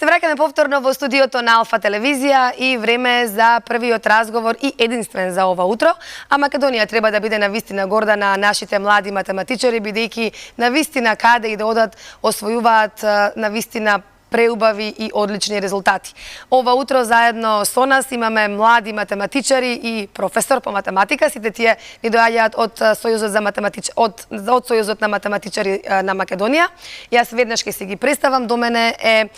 Се враќаме повторно во студиото на Алфа телевизија и време за првиот разговор и единствен за ова утро. А Македонија треба да биде навистина горда на нашите млади математичари, бидејќи навистина каде и да одат освојуваат навистина преубави и одлични резултати. Ова утро заедно со нас имаме млади математичари и професор по математика. Сите тие ни доаѓаат од Сојузот на математичари на Македонија. Јас веднаш ќе си ги представам. До мене е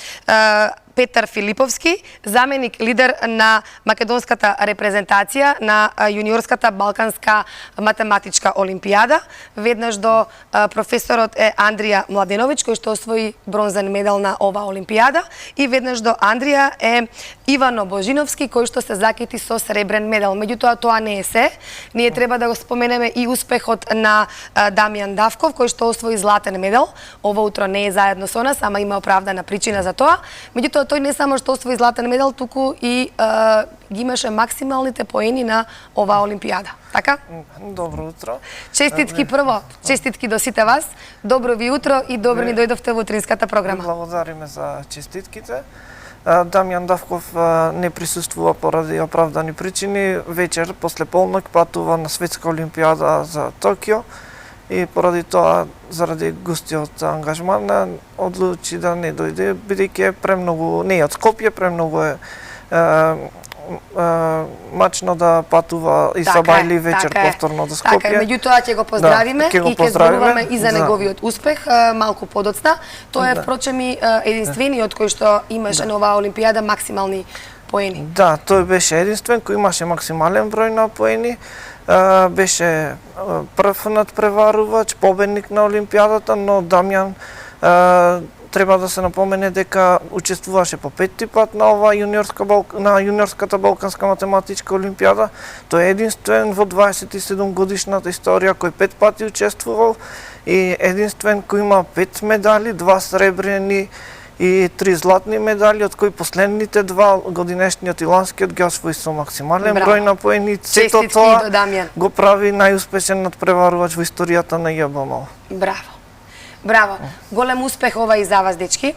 Петар Филиповски, заменик лидер на македонската репрезентација на јуниорската Балканска математичка олимпијада. Веднаш до професорот е Андрија Младеновиќ, кој што освои бронзен медал на оваа олимпијада, и веднаш до Андрија е Ивано Божиновски, кој што се закити со сребрен медал. Меѓутоа, тоа не е се. Ние треба да го споменеме и успехот на Дамјан Давков, кој што освои златен медал. Ова утро не е заедно со нас, ама има оправдана причина за тоа. Меѓутоа, тој не само што освои златен медал, туку и ги имаше максималните поени на оваа олимпијада. Така? Добро утро. Честитки прво, честитки до сите вас. Добро ви утро и добро ни дојдовте во утринската програма. Благодариме за честитките. Дамјан Давков не присуствува поради оправдани причини. Вечер, после полнок, патува на Светска олимпијада за Токио и поради тоа, заради густиот ангажман, одлучи да не дојде, бидејќи е премногу, не е од Скопје, премногу е мачно да патува и Сабајли вечер повторно до Скопје. Така, меѓутоа ќе го поздравиме и ќе зборуваме и за неговиот успех малку подоцна. Тоа е впрочем и единствениот кој што имаше на оваа олимпијада максимални поени. Да, тој беше единствен кој имаше максимален број на поени. Беше прв надпреварувач, победник на олимпијадата, но Дамјан треба да се напомене дека учествуваше по петти пат на оваа јуниорската Балканска математичка олимпијада. Тој е единствен во 27 годишната историја кој 5 пати учествувал и единствен кој има 5 медали, 2 сребрени и 3 златни медали, од кои последните 2, годинешниот и ланскиот, ги освои со максимален број на поени. Сето тоа го прави најуспешен надпреварувач во историјата на ЈБМО. Браво. Браво. Голем успех ова и за вас, дечки.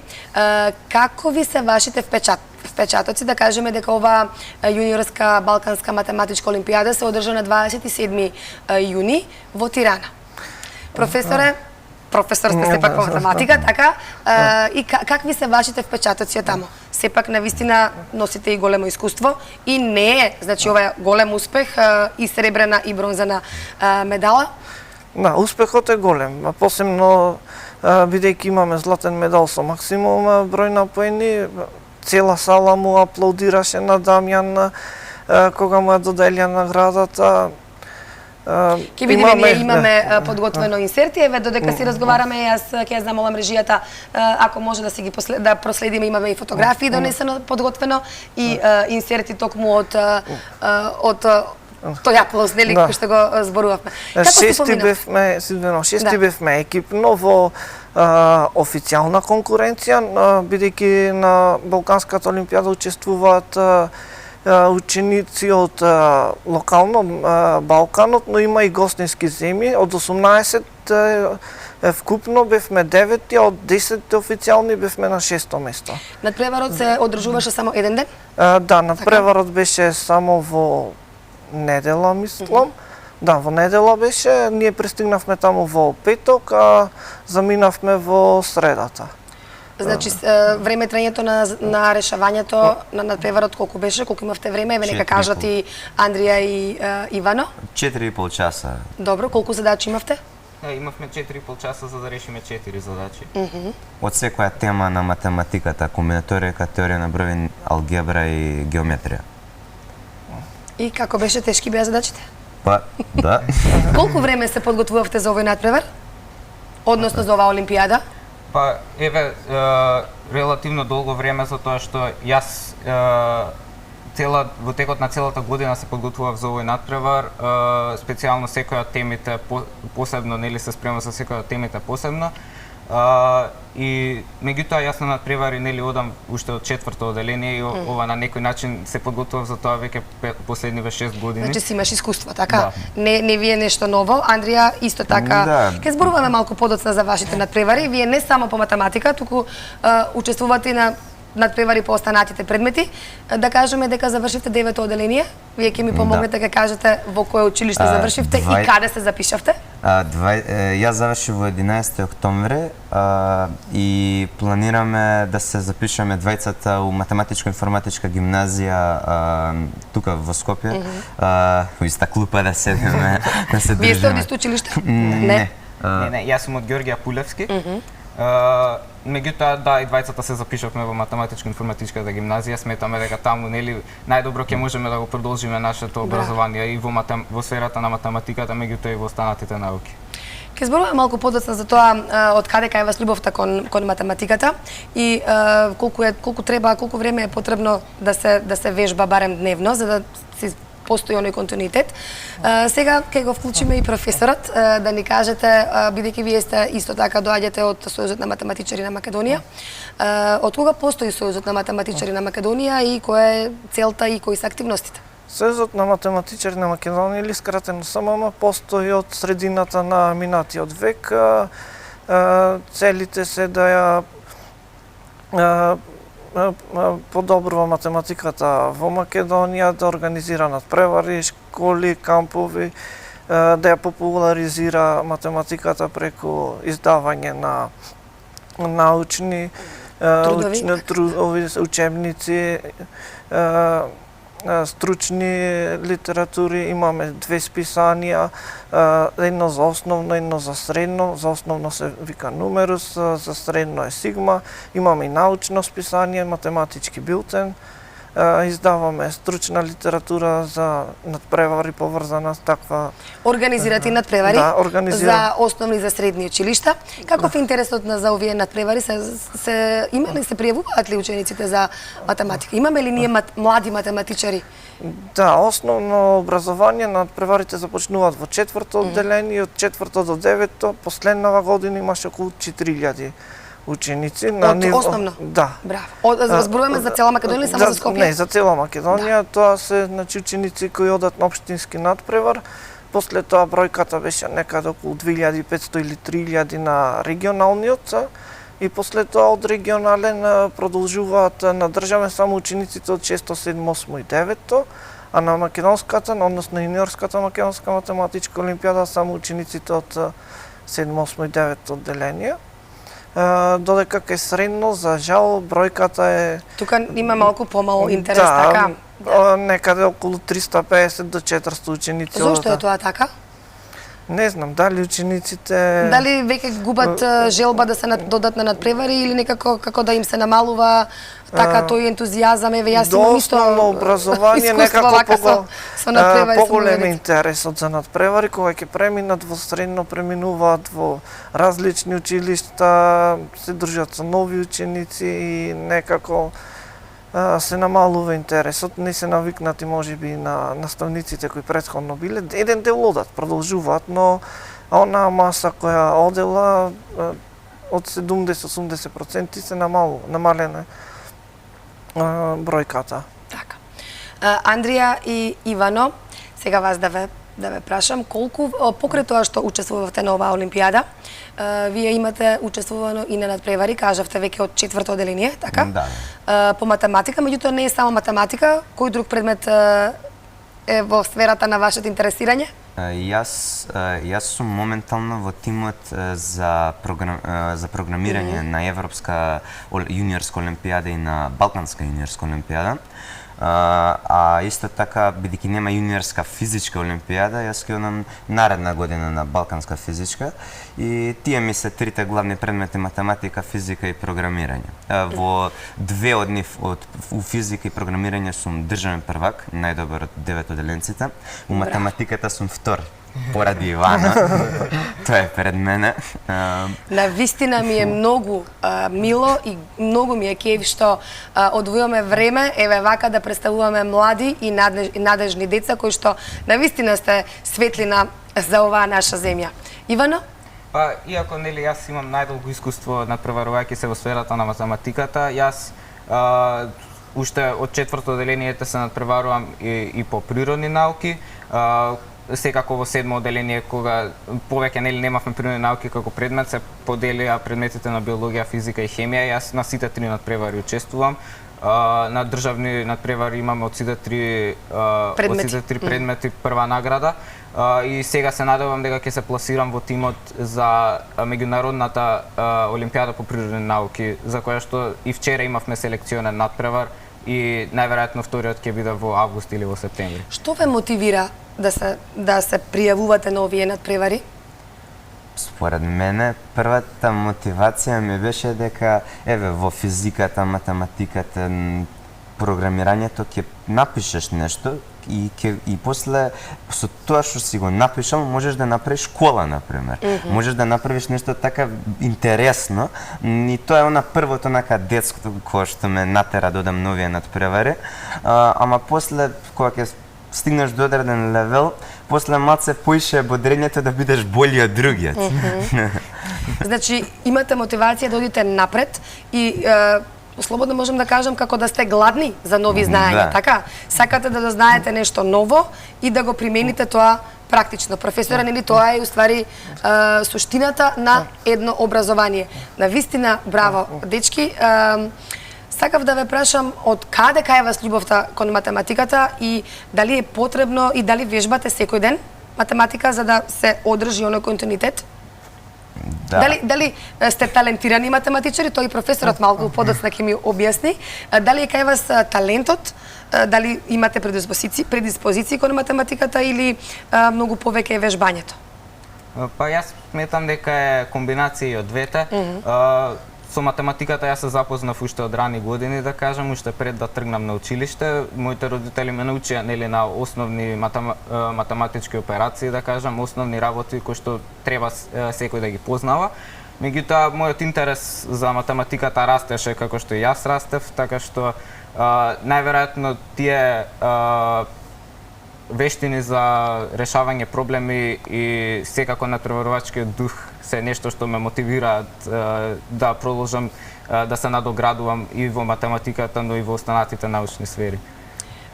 Како ви се вашите впечатоци, да кажеме дека ова јуниорска Балканска математичка олимпијада се одржа на 27 јуни во Тирана? Професоре, професор сте сепак по математика, така? И какви се вашите впечатоци од тамо? Сепак навистина носите и големо искуство и не е, значи ова е голем успех и сребрена и бронзана медала. Да, успехот е голем, посебно бидејќи имаме златен медал со максимум број на поени. Цела сала му аплаудираше на Дамјан кога му е доделена наградата. Ќе видиме, ние имаме подготвено инсерти, еве додека си разговараме, јас ќе ја замолам режијата ако може да си ги да проследиме, имаме и фотографии донесено подготвено и инсерти токму од тој аплауз, нели, кој што го зборувавме. Шести бевме екипно во официјална конкуренција, бидејќи на Балканската олимпијада учествуваат ученици од локално Балканот, но има и гостински земји. Од 18 вкупно бевме 9, а од 10 официјални бевме на 6-то место. Надпреварот се одржуваше само еден ден? Да, надпреварот беше само во недела, мислам. Да, во недела беше. Ние пристигнавме таму во петок, а заминавме во средата. Значи, време трајањето на решавањето на надпреварот колку беше? Колку имавте време? Еве нека кажат и Андрија и Ивано. 4,5 часа. Добро, колку задачи имавте? Имавме 4,5 часа за да решиме 4 задачи. Од секоја тема на математиката, комбинаторика, теорија на број, алгебра и геометрија. И како беше, тешки беа задачите? Па, да. Колку време се подготвувавте за овој надпревар? Односно за оваа олимпијада? Па, еве, релативно долго време, затоа што јас во текот на целата година се подготвував за овој надпревар, специјално секоја од темите посебно, нели се спремав за секоја од темите посебно. И меѓутоа јас на надпревари нели одам уште од 4-то оделение и ова на некој начин се подготвував за тоа веќе последниве 6 години. Значи си имаш искуство, така? Да. Не ви е нешто ново. Андрија исто така. Да. Ке зборуваме малку подоцна за вашите надпревари. Вие не само по математика, туку учествувате и на надпревари по останатите предмети. Да кажеме дека завршивте 9-то оделение. Вие ќе ми помогнете дека кажете во кое училиште завршивте и каде се запишавте? Јас завршив во 11 октомври и планираме да се запишеме двајцата у математичко-информатичка гимназија тука во Скопје. У иста клупа да седиме, да се Вие сте од дружиме. исто училиште? Не. Не, јас сум од Ѓорѓија Пулевски. Меѓутоа, да, и двајцата се запишавме во математичко-информатичката гимназија. Сметаме дека таму, нели, најдобро ќе можеме да го продолжиме нашето образование и во сферата на математиката, меѓутоа и во останатите науки. Ке зборуваме малку подоцна за тоа од каде кај вас љубовта кон математиката и колку време е потребно да се вежба барем дневно за да си постои оној континуитет. Сега ќе го вклучиме и професорот да ни кажете, бидејќи вие сте исто така доаѓате од Сојузот на математичари на Македонија. Од кога постои Сојузот на математичари на Македонија и која е целта и кои се активностите? Сојузот на математичари на Македонија, или скратено СММ, постои од средината на минатиот век. Целите се да ја подобрува математиката во Македонија, да организира надпревари, школи, кампови, да ја популаризира математиката преку издавање на научни учебници, стручни литератури. Имаме две списанија, едно за основно, едно за средно. За основно се вика Нумерус, за средно е Сигма. Имаме и научно списание, математички билтен. Издаваме стручна литература за надпревари поврзана с таква... Организирате надпревари Да, организирам. за основни и за средни училишта. Каков е интересот за овие надпревари? Има ли се пријавуваат ли учениците за математика? Имаме ли ние млади математичари? Да, основно образование надпреварите започнуваат во 4-то одделение, од 4-то до 9-то. Последнава година имаше околу 4000 ученици на Од основно? Да. Браво. Зборуваме за цела Македонија или само за Скопје? Не, за цела Македонија. Тоа се ученици кои одат на општински надпревар. После тоа бројката беше некаде околу 2500 или 3000 на регионалниот. И после тоа од регионален продолжуваат на државен само учениците од 6, 7, 8 и 9, а на македонската, односно јуниорската македонска математичка олимпијада само учениците од 7, 8 и 9 одделение. Додека кај средно, за жал, бројката е... Тука има малку помало интерес, да, така? Некаде околу 350 до 400 ученици. Зошто е тоа така? Не знам, дали учениците... Дали веќе губат желба да се додат на надпревари или некако како да им се намалува така тој ентузијазам, еве јас имам исто основно образование некако со надпревари поголем интересот за надпревари, кога ќе преминат во средно, преминуваат во различни училишта, се дружат со нови ученици и некако се намалува интересот, не се навикнати можеби на наставниците кои претходно биле. Еден дел одат, продолжуваат, но онаа маса која одела од 70-80% се намалена бројката. Така. Андрија и Ивано, сега вас да ве прашам, колку покрај тоа што учествувавте на оваа олимпијада, вие имате учествувано и на надпревари, кажавте веќе од 4-то одделение, така? Да. По математика, меѓутоа не е само математика, кој друг предмет е во сферата на вашето интересирање? Јас сум моментално во тимот за програмирање на Европска јуниорска олимпијада и на Балканска јуниорска олимпијада. А исто така, бидејќи нема јуниорска физичка олимпијада, јас ќе одам наредна година на Балканска физичка и тие ми се трите главни предмети математика, физика и програмирање. Во две од нив, у физика и програмирање сум државен првак, најдобар од 9 оделенците. У математиката сум втор, поради Ивана. Тоа е пред мене. Навистина ми е многу мило и многу ми е кејф што одвојуваме време, еве вака да представуваме млади и надежни деца кои што навистина сте светлина за оваа наша земја. Ивано? Па, иако нели јас имам најдолго искуство надпреварувајќи се во сферата на математиката, јас уште од 4-то одделението се надпреварувам и по природни науки. секако во седмо одделение кога повеќе нели немавме природни науки како предмет, се поделија предметите на биологија, физика и хемија. Јас на сите три надпревари учествувам. На државни надпревари имаме од сите три предмети прва награда. И сега се надевам дека ќе се пласирам во тимот за меѓународната олимпијада по природни науки, за која што и вчера имавме селекционен надпревар и најверојатно вториот ќе биде во август или во септември. Што ве мотивира да се пријавувате на овие надпревари? Според мене, првата мотивација ми беше дека, еве, во физиката, математиката, програмирањето ќе напишеш нешто и после со тоа што си го напишал можеш да направиш школа, например. Можеш да направиш нешто така интересно и тоа е она првото нака детското кое што ме натера да одам на овие надпревари. Ама после кога ќе стигнеш до одреден левел, после малце поише бодрението да бидеш бољи од другиот. Значи, имате мотивација да одите напред и слободно можам да кажам како да сте гладни за нови знаења, така? Сакате да дознаете нешто ново и да го примените тоа практично. Професора, нели тоа е уствари суштината на едно образование. Навистина, браво, дечки. Сакав да ве прашам од каде кај вас љубовта кон математиката и дали е потребно и дали вежбате секој ден математика за да се одржи оној континуитет? Да. Дали сте талентирани математичари, тој професорот малку подоцна ќе ми објасни. Дали е кај вас талентот, дали имате предиспозиции кон математиката или многу повеќе е вежбањето? Па јас сметам дека е комбинација од двете. Со математиката јас се запознав уште од рани години, да кажам, уште пред да тргнам на училиште. Моите родители ме научија нели на основни математички операции, да кажам, основни работи кои што треба секој да ги познава. Меѓутоа, мојот интерес за математиката растеше како што и јас растев, така што најверојатно тие вештини за решавање проблеми и секако натпреварувачкиот дух се нешто што ме мотивираат да продолжам да се надоградувам и во математиката, но и во останатите научни сфери.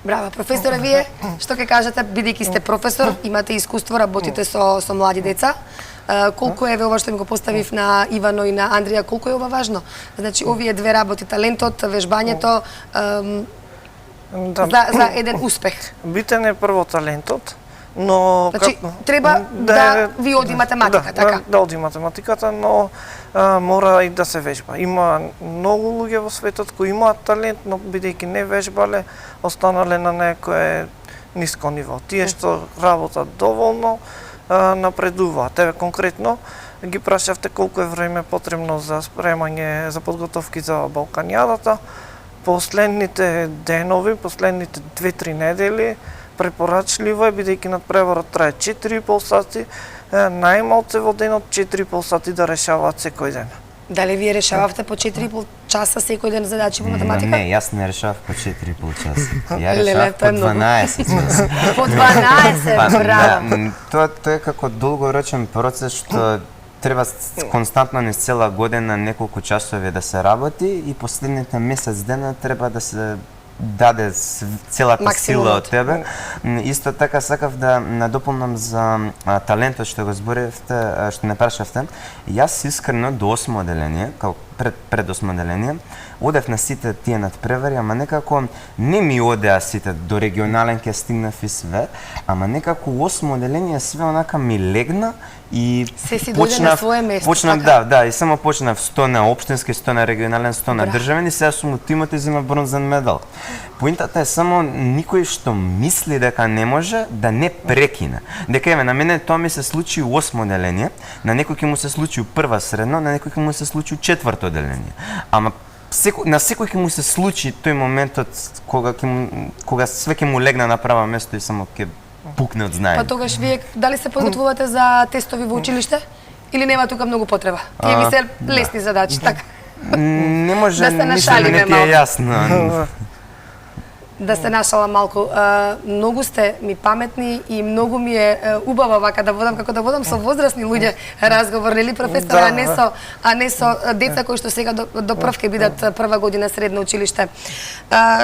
Браво, професоре, вие што ќе кажете, бидејќи сте професор, имате искуство, работите со млади деца. Колку е ова што ми го поставив на Ивано и на Андрија, колку е ова важно? Значи, овие две работи, талентот, вежбањето, за еден успех. Битен е прво талентот, но значи треба да ви оди математика, така? Да оди математиката, но мора и да се вежба. Има многу луѓе во светот кои имаат талент, но бидејќи не вежбале, останале на некое ниско ниво. Тие што работат доволно, напредуваат. Еве конкретно ги прашавте колку е време потребно за спремање, за подготовки за Балканијадата. Последните денови, последните 2-3 недели, препорачливо е, бидејќи надпреварот трае 4,5 сати, најмалце во денот 4,5 сати да решаваат секој ден. Дали вие решававте по 4,5 часа секој ден задачи по математика? Не, јас не решавав по 4,5 часа. Ја решавав по 12 часа. По 12, браво. Тоа е како долгорочен процес што треба константно низ цела година неколку часови да се работи и последните месец дена треба да се даде целата сила од тебе. Исто така сакав да надополнам за талентот што го зборевте, што не прашавте. Јас искрено до 8 одделение, како пред 8 одделение, одев на сите тие надпревари, ама некако не ми одеа сите до регионален ќе стигнав и све, ама некако 8 одделение све онака ми легна и се си дојде на свое место. Почнав да, и само почнав 100 на општински, 100 на регионален, 100 на државен и сега сум од тимот и зема бронзен медал. Поинтата е само никој што мисли дека не може да не прекине. Дека еве на мене тоа ми се случи у 8 одделение, на некој ќе му се случи у прва средно, на некој ќе му се случи у 4 одделение. Ама на секој ќе му се случи тој моментот кога све ќе му легне на право место и само ќе пукне од знаење. Па тогаш вие дали се подготвувате за тестови во училиште или нема тука многу потреба? Тие ви се лесни задачи, така? Не може, да се мислам, не ти е јасно. Да се нашалам малку. Многу сте ми паметни и многу ми е убаво вака да водам, како да водам со возрастни луѓе разговор, нели професор, а не со деца кои што сега до прв ќе бидат прва година средно училиште.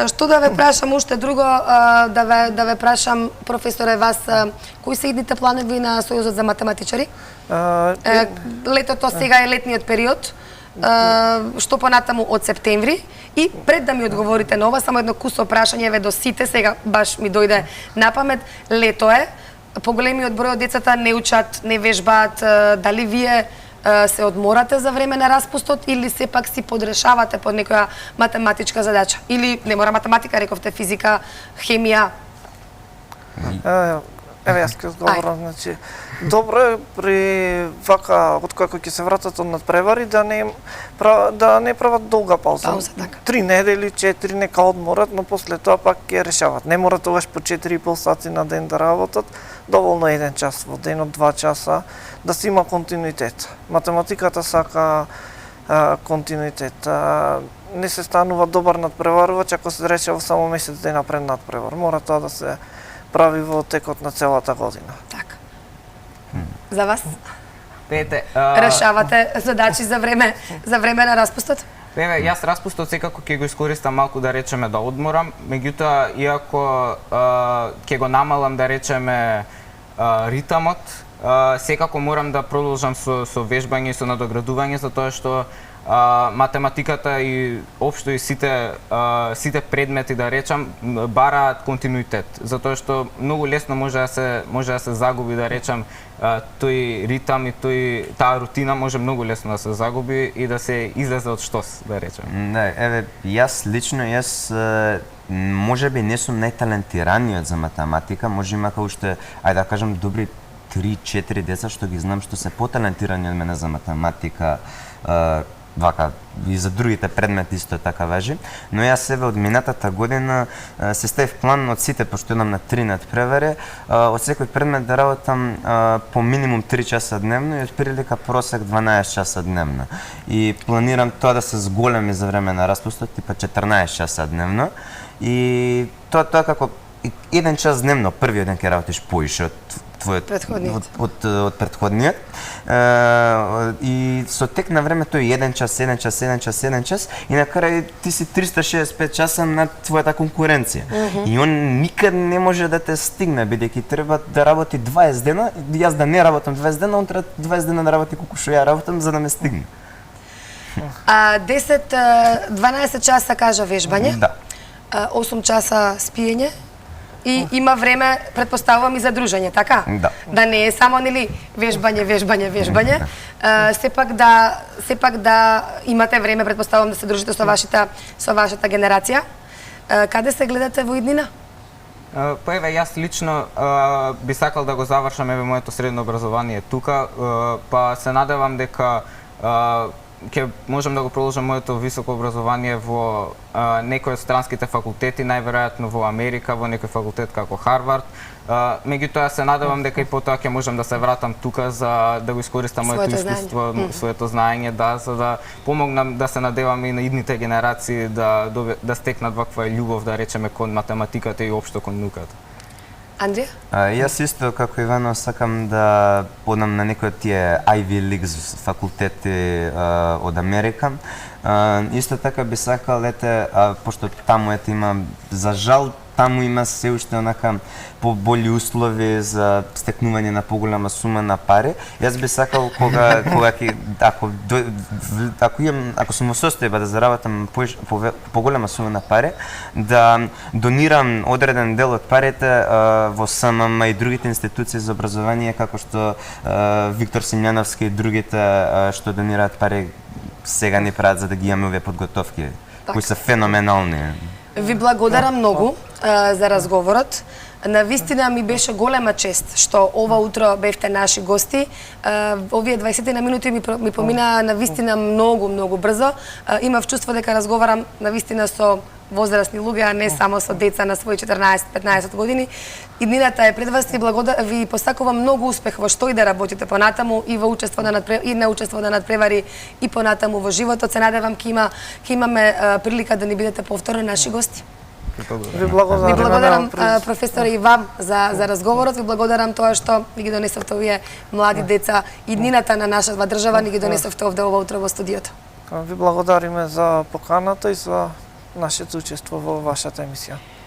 Што да ве прашам уште друго, да ве прашам професоре вас, кои се идните планови на Сојузот за математичари? Летото сега е летниот период. Што понатаму од септември, и пред да ми одговорите на ова, само едно кусо прашање ве до сите, сега баш ми дојде на памет. Лето е, поголемиот број од децата не учат, не вежбаат, дали вие се одморате за време на распустот или сепак си подрешавате под некоја математичка задача? Или не мора математика, рековте физика, хемија? Еве јас ќе одговорам, значи добро е при вака откако ќе се вратат од надпревари да не прават долга пауза. Пауза, така. 3 недели, 4 нека одморат, но после тоа пак ќе решават. Не мора тогаш по 4,5 сати на ден да работат, доволно е 1 час во денот, 2 часа, да се има континуитет. Математиката сака континуитет. Не се станува добар надпреварувач ако се решава само месец дена пред надпревар. Мора тоа да се прави во текот на целата година. Така. За вас? Пете, Решавате задачи за време на распустот? Еве, јас распустот секако ќе го искористам малку да речеме да одморам, меѓутоа иако ќе го намалам да речеме ритамот, секако морам да продолжам со вежбање и со надоградување, затоа што математиката и општо и сите предмети, да речам, бараат континуитет, затоа што многу лесно може да се загуби, да речам, тој ритам и таа рутина може многу лесно да се загуби и да се излезе од штос, да речем. Да, еве, јас лично, можеби не сум најталентираниот за математика, може имака уште, ајде да кажам, добри 3-4 деца што ги знам што се поталентирани од мене за математика, вака, и за другите предмети исто така важи, но јас себе од минатата година се ставив план од сите, пошто идам на 3 надпревари, од секој предмет да работам по минимум 3 часа дневно и од прилика просек 12 часа дневно. И планирам тоа да се зголеми за време на распустот, типа 14 часа дневно. И тоа како 1 час дневно, првиот ден ќе работиш поише од претходниот. И со тек на време тој 1 час и на крај ти си 365 часа над твојата конкуренција. И он никад не може да те стигне, бидејќи треба да работи 20 дена, јас да не работам 20 дена, он треба 20 дена да работи колку што ја работам за да ме стигне. 10-12 часа кажа вежбање, Да. 8 часа спиење, и има време, предпоставувам, и за дружење, така? Да. Да не е само, нели, вежбање. Сепак да имате време, предпоставувам, да се дружите со вашата генерација. Каде се гледате во иднина? Па еве, јас лично би сакал да го завршам еве моето средно образование тука, па се надевам дека ќе можам да го продолжам моето високо образование во некој од странските факултети, најверојатно во Америка, во некој факултет како Харвард. Меѓутоа се надевам дека и потоа ќе можам да се вратам тука за да го искористам моето искуство, своето знаење, за да помогнам, да се надевам и на идните генерации да стекнат ваква љубов, да речеме, кон математиката и општо кон науката. Андрија? Јас исто како Ивано сакам да подам на некој од тие Ivy League факултети од Америка. Исто така би сакал, пошто таму има, за жал, таму има се уште онака побољи услови за стекнување на поголема сума на пари. Јас би сакал ако сум во состојба да заработам поголема сума на пари, да донирам одреден дел од парите во СММ и другите институции за образование, како што Виктор Симјановски и другите што донираат пари сега ни прават за да ги имаме овие подготовки, кои се феноменални. Ви благодарам многу за разговорот. Навистина ми беше голема чест што ова утро бевте наши гости. Овие 20 на минути ми помина навистина многу брзо. Имав чувство дека разговарам навистина со возрастни луѓе, а не само со деца на своји 14-15 години. Иднината е пред вас и ви посакувам многу успех во што и да работите понатаму и во учество на надпревари и понатаму во животот. Се надевам ќе имаме прилика да ни бидете повторно наши гости. Ви благодарам. Ви благодарам, на предизвик- професор, и вам за разговорот. Ви благодарам тоа што ви ги донесовте овие млади деца и днината на нашата држава, ни ги донесовте овде ова утро во студиото. Ви благодариме за поканата и за нашето учество во вашата емисија.